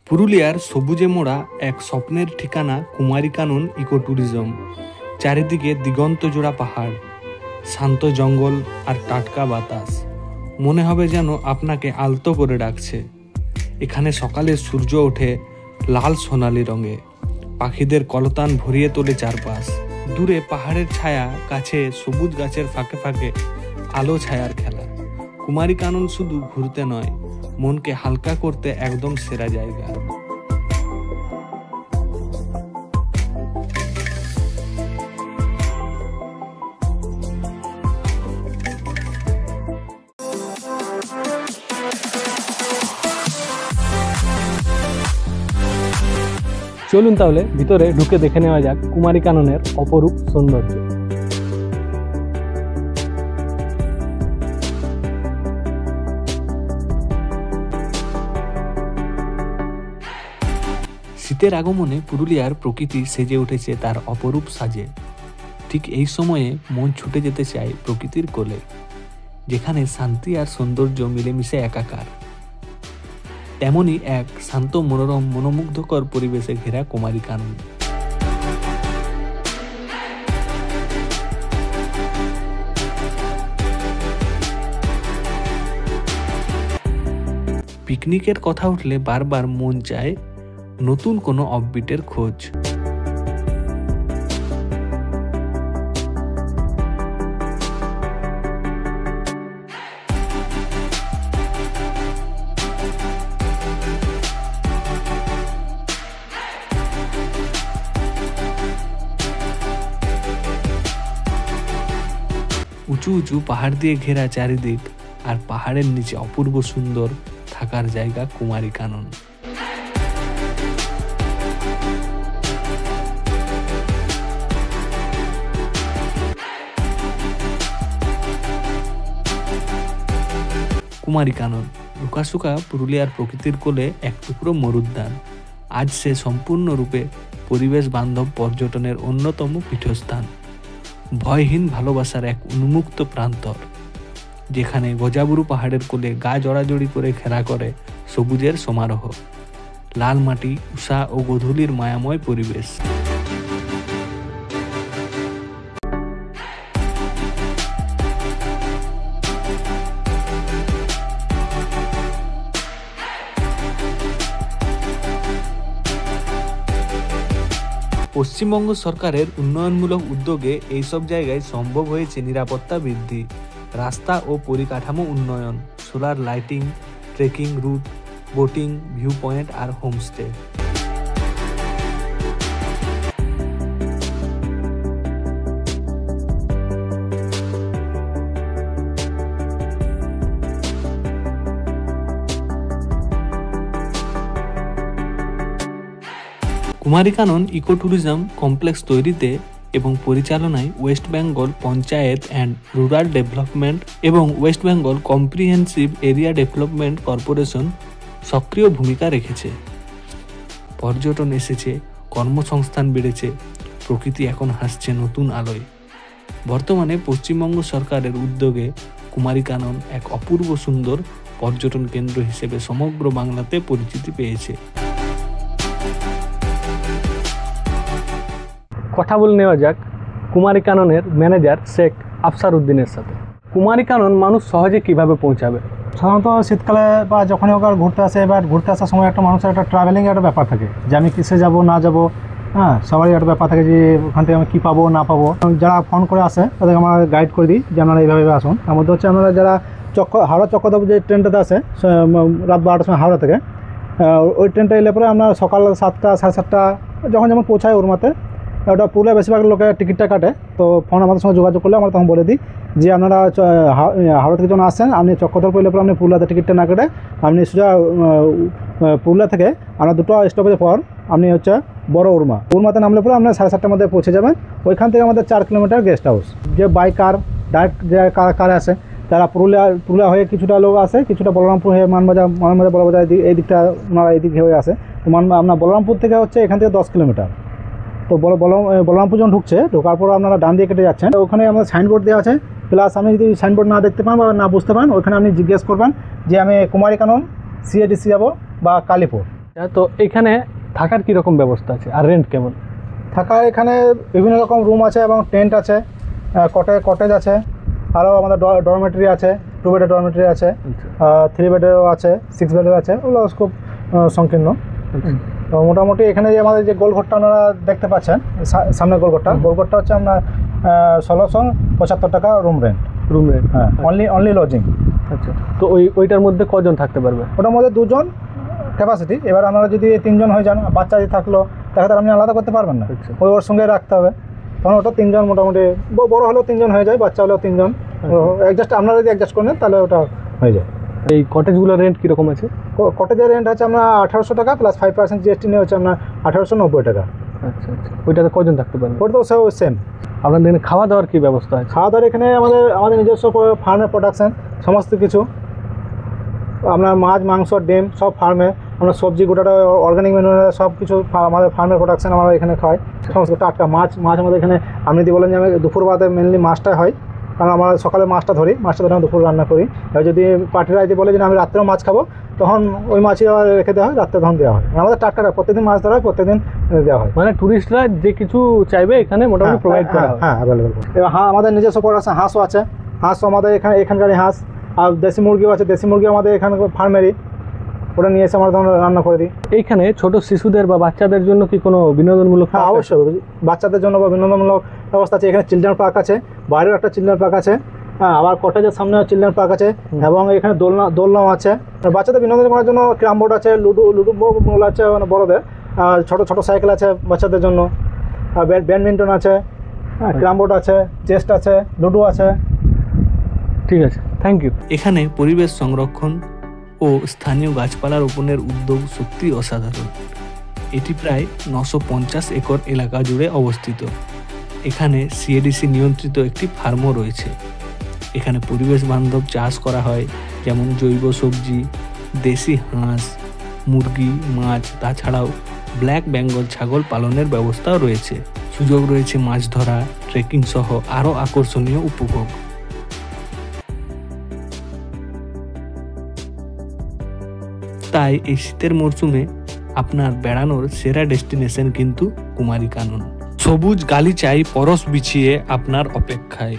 পুরুলিয়ার সবুজে মোড়া এক স্বপ্নের ঠিকানা কুমারীকানন ইকো ট্যুরিজম। চারিদিকে দিগন্ত জোড়া পাহাড়, শান্ত জঙ্গল আর টাটকা বাতাস। মনে হবে যেন আপনাকে আলতো করে ডাকছে। এখানে সকালে সূর্য ওঠে লাল সোনালি রঙে, পাখিদের কলতান ভরিয়ে তোলে চারপাশ। দূরে পাহাড়ের ছায়া, কাছে সবুজ গাছের ফাঁকে ফাঁকে আলো ছায়ার খেলা। কুমারীকানন শুধু ঘুরতে নয়, মনকে হালকা করতে একদম সেরা জায়গা। চলুন তাহলে ভিতরে ঢুকে দেখে নেওয়া যাক কুমারীকাননের অপরূপ সৌন্দর্য। শীতের আগমনে পুরুলিয়ার প্রকৃতি সেজে উঠেছে তার অপরূপ সাজে। ঠিক এই সময়ে মন ছুটে যেতে চায় প্রকৃতির কোলে, যেখানে শান্তি আর সৌন্দর্য মিলেমিশে একাকার। তেমনই এক শান্ত মনোরম মনোমুগ্ধকর পরিবেশে ঘেরা কুমারীকানন। পিকনিকের কথা উঠলে বারবার মন চায় নতুন কোনো অফবিটের খোঁজ। উঁচু উঁচু পাহাড় দিয়ে ঘেরা চারিদিক, আর পাহাড়ের নিচে অপূর্ব সুন্দর থাকার জায়গা কুমারীকানন। কুমারীকানন রুকাশুকা পুরুলিয়ার প্রকৃতির কোলে এক টুকরো মরুদ্যান। আজ সে সম্পূর্ণরূপে পরিবেশ বান্ধব পর্যটনের অন্যতম পীঠস্থান। ভয়হীন ভালোবাসার এক উন্মুক্ত প্রান্তর, যেখানে গজাবুরু পাহাড়ের কোলে গা জড়াজড়ি করে খেলা করে সবুজের সমারোহ। লাল মাটি, উষা ও গোধূলির মায়াময় পরিবেশ। পশ্চিমবঙ্গ সরকারের উন্নয়নমূলক উদ্যোগে এইসব জায়গায় সম্ভব হয়েছে নিরাপত্তা বৃদ্ধি, রাস্তা ও পরিকাঠামো উন্নয়ন, solar lighting, trekking route, boating, view point আর homestay. Kumarikanan eco tourism complex তৈরিতে এবং পরিচালনায় West Bengal panchayat and rural development এবং West Bengal comprehensive area development corporation সক্রিয় ভূমিকা রেখেছে। পর্যটন এসেছে, কর্মসংস্থান বেড়েছে, প্রকৃতি এখন হাসছে নতুন আলোয়। বর্তমানে পশ্চিমবঙ্গ সরকারের উদ্যোগে কুমারীকানন এক অপূর্ব সুন্দর পর্যটন কেন্দ্র হিসেবে সমগ্র বাংলাতে পরিচিতি পেয়েছে। কথা বলে নেওয়া যাক কুমারীকাননের ম্যানেজার শেখ আফসার উদ্দিনের সাথে। কুমারীকানন মানুষ সহজে কিভাবে পৌঁছাবে? সাধারণত শীতকালে বা যখনই ওখানে ঘুরতে আসে, এবার ঘুরতে আসার সময় একটা মানুষের একটা ট্রাভেলিংয়ের একটা ব্যাপার থাকে যে আমি কিসে যাব না যাব। হ্যাঁ, সবারই একটা ব্যাপার থাকে যে ওখান থেকে আমি কী পাবো না পাবো। যারা ফোন করে আসে তাদেরকে আমরা গাইড করে দিই যে আপনারা এইভাবে আসুন। তার মধ্যে হচ্ছে আমরা যারা হাওড়া চক্রধর যে ট্রেনটাতে আসে রাত 12টার সময় হাওড়া থেকে, ওই ট্রেনটা এলে পরে আমরা সকাল 7টা সাড়ে 7টা যখন যেমন পৌঁছায় ওর মতে। ওটা পুরুলিয়া বেশিরভাগ লোকের টিকিটটা কাটে, তো ফোন আমাদের সঙ্গে যোগাযোগ করলে আমরা তখন বলে দিই যে আপনারা হাওড়া থেকে যখন আসছেন, আপনি চক্রধর পড়লে পরে আপনি পুরুলিয়াতে টিকিটটা না কেটে আপনি সোজা পুরুলিয়া থেকে আমরা 2টো স্টপেজের পর আপনি হচ্ছে বড় উরমাতে নামলে পরে আপনার 7:30টার মধ্যে পৌঁছে যাবেন। ওইখান থেকে আমাদের 4 কিলোমিটার গেস্ট হাউস। যে বাই কার ডাইরেক্ট যে কারে আসে তারা পুরুলিয়া হয়ে কিছুটা লোক আসে, কিছুটা বলরামপুর হয়ে মানবাজার বড়বাজার এই দিকটা ওনারা এই দিকে হয়ে আসে। তো আপনার বলরামপুর থেকে হচ্ছে এখান থেকে 10 কিলোমিটার। তো বলরামপুর যখন ঢোকার পর আপনারা ডান দিয়ে কেটে যাচ্ছেন, ওখানে আমাদের সাইনবোর্ড দেওয়া আছে। প্লাস আপনি যদি সাইনবোর্ড না দেখতে পান বা না বুঝতে পারেন, ওখানে আপনি জিজ্ঞেস করবেন যে আমি কুমারীকানন সিএডিসি যাব বা কালীপুর। তো এখানে থাকার কীরকম ব্যবস্থা আছে আর রেন্ট কেমন? থাকার এখানে বিভিন্ন রকম রুম আছে এবং টেন্ট আছে, কটেজ আছে, আরও আমাদের ডরমেটরি আছে, 2 বেডের ডরমেটরি আছে, 3 বেডেরও আছে, 6 বেডের আছে, ওগুলো খুব সংকীর্ণ। তো মোটামুটি এখানে যে আমাদের যে গোলঘরটা আপনারা দেখতে পাচ্ছেন, সামনে গোলঘরটা হচ্ছে আপনার 1675 টাকা রুম রেন্ট। হ্যাঁ, অনলি লজিং। আচ্ছা, তো ওইটার মধ্যে কজন থাকতে পারবে? ওটার মধ্যে 2 জন ক্যাপাসিটি। এবার আপনারা যদি 3 জন হয়ে যান, বাচ্চা যদি থাকলো, তাকে আপনি আলাদা করতে পারবেন না, ওর সঙ্গে রাখতে হবে। তখন ওটা 3 জন মোটামুটি, বড় হলেও 3 জন হয়ে যায়, বাচ্চা হলেও 3 জন। আপনারা যদি অ্যাডজাস্ট করে নেন তাহলে ওটা হয়ে যায়। এই কটেজগুলোর রেন্ট কীরকম আছে? কটেজের রেন্ট আছে আপনার 1800 টাকা প্লাস 5% জিএসটি নিয়ে হচ্ছে আপনার 1890 টাকা। আচ্ছা, ওইটাতে কজন থাকতে পারবে? ওটা তো সেম। আপনাদের এখানে খাওয়া দাওয়ার কী ব্যবস্থা আছে? খাওয়া দাওয়ার এখানে আমাদের নিজস্ব ফার্মের প্রোডাকশান, সমস্ত কিছু আপনার মাছ, মাংস, ডিম সব ফার্মে। আমরা সবজি গোটাটা অর্গানিক মেনু, সব কিছু আমাদের ফার্মের প্রোডাকশান আমরা এখানে খাই। সমস্ত টাটকা মাছ আমাদের এখানে। আপনি যদি বলেন যে আমি দুপুর বাদে মেনলি মাছটাই হয়, কারণ আমরা সকালে মাছটা ধরে আমি দুপুর রান্না করি। এবার যদি পার্টিরা যদি বলে যে আমি রাত্রেও মাছ খাবো, তখন ওই মাছই রেখে দেওয়া হয়, রাত্রে তখন দেওয়া হয়। আমাদের টাটকাটা প্রত্যেকদিন মাছ ধরা হয়, প্রত্যেকদিন দেওয়া হয়। মানে টুরিস্টরা যে কিছু চাইবে এখানে মোটামুটি প্রোভাইড করা হয়। হ্যাঁ, অ্যাভেলেবেল। এবার আমাদের নিজস্ব প্রোডাকশন হাঁসও আছে। হাঁসও আমাদের এখানকারই হাঁস, আর দেশি মুরগিও আছে। দেশি মুরগি আমাদের এখানে ফার্মেরই, ওটা নিয়ে এসে আমরা তখন রান্না করে দিই। এইখানে ছোট শিশুদের বা বাচ্চাদের জন্য কি কোনো বিনোদনমূলক? হ্যাঁ, অবশ্যই বাচ্চাদের জন্য বা বিনোদনমূলক ব্যবস্থা আছে। এখানে চিলড্রেন পার্ক আছে, বাইরেও একটা চিলড্রেন পার্ক আছে। হ্যাঁ, আবার কটেজের সামনে চিলড্রেন পার্ক আছে, এবং এখানে দোলনাও আছে। বাচ্চাদের বিনোদন করার জন্য ক্যারাম বোর্ড আছে, লুডো বল আছে মানে বড়দের, ছোট সাইকেল আছে বাচ্চাদের জন্য, ব্যাডমিন্টন আছে, ক্যারাম বোর্ড আছে, চেস্ট আছে, লুডো আছে। ঠিক আছে, থ্যাংক ইউ। এখানে পরিবেশ সংরক্ষণ ও স্থানীয় গাছপালা রোপণের উদ্যোগ সত্যি অসাধারণ। এটি প্রায় 950 একর এলাকা জুড়ে অবস্থিত। এখানে সিএডিসি নিয়ন্ত্রিত একটি ফার্মও রয়েছে। এখানে পরিবেশ বান্ধব চাষ করা হয়, যেমন জৈব সবজি, দেশি হাঁস, মুরগি, মাছ। তাছাড়াও ব্ল্যাক বেঙ্গল ছাগল পালনের ব্যবস্থাও রয়েছে। সুযোগ রয়েছে মাছ ধরা, ট্রেকিং সহ আরও আকর্ষণীয় উপভোগ। তাই এই শীতের মরশুমে আপনার বেড়ানোর সেরা ডেস্টিনেশন কিন্তু কুমারীকানন। সবুজ গালিচায় পরশ বিছিয়ে আপনার অপেক্ষায়।